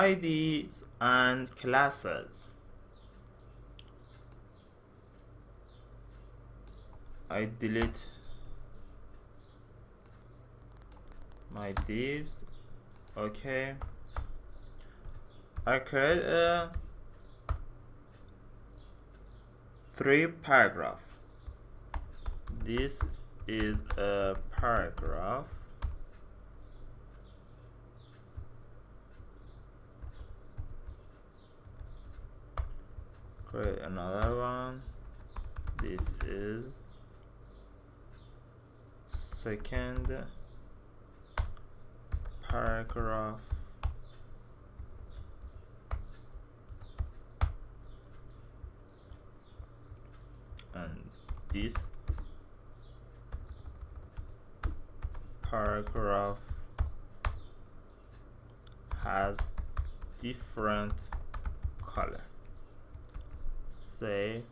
IDs and Classes. I delete my divs. Okay, I create a 3 paragraph. This is a paragraph. Create another one. This is second paragraph. And this paragraph has different color. Say,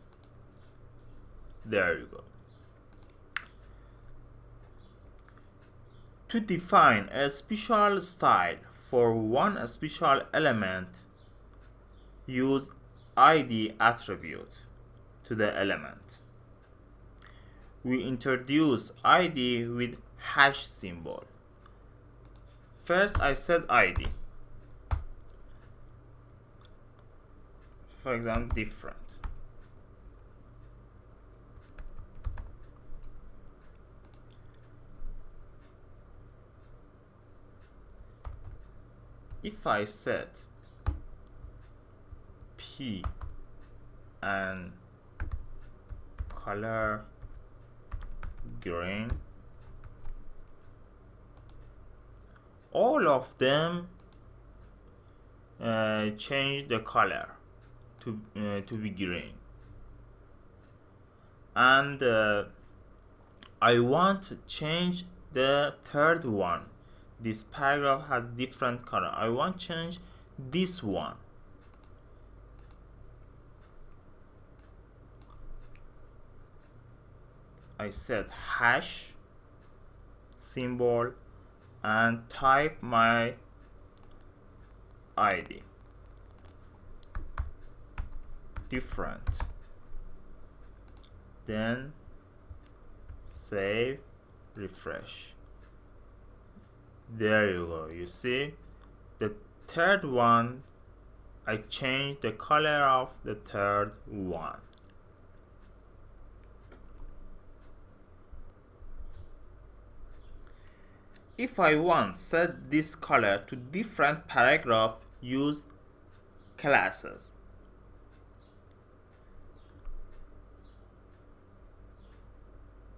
there you go. To define a special style for one special element, use ID attribute to the element. We introduce ID with hash symbol. First, I set ID. For example, different. If I set P and color green, all of them change the color to be green, and I want to change the third one. This paragraph has different color. I want to change this one. I set hash symbol and type my ID. Different. Then save, refresh. There you go. You see, the third one, I changed the color of the third one. If I want set this color to different paragraph, use classes.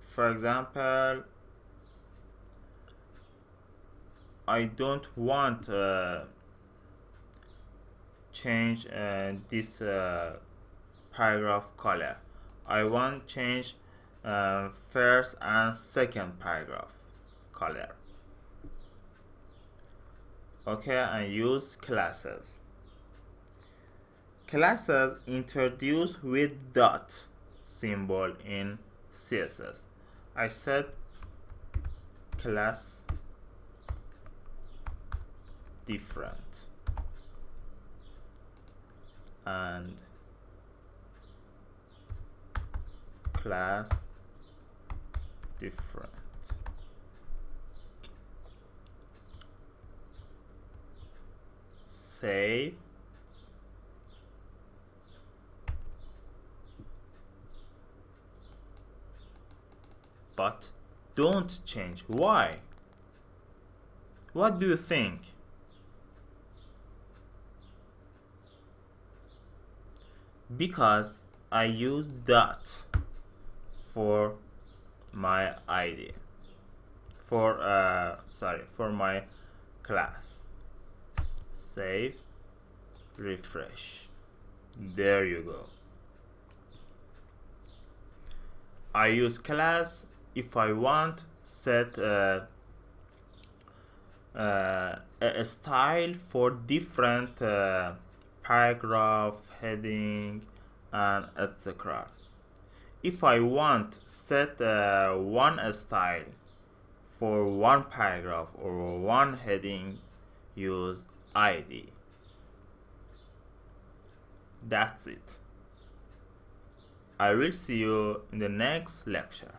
For example, I don't want change this paragraph color. I want change first and second paragraph color. Okay, and use classes. Classes introduced with dot symbol in CSS. I set class different and class different. Save. But don't change. Why? What do you think? Because I use dot for my ID, for my class. Save, refresh. There you go. I use class if I want set a style for different paragraph, heading, and etc. If I want set one style for one paragraph or one heading, use ID. That's it. I will see you in the next lecture.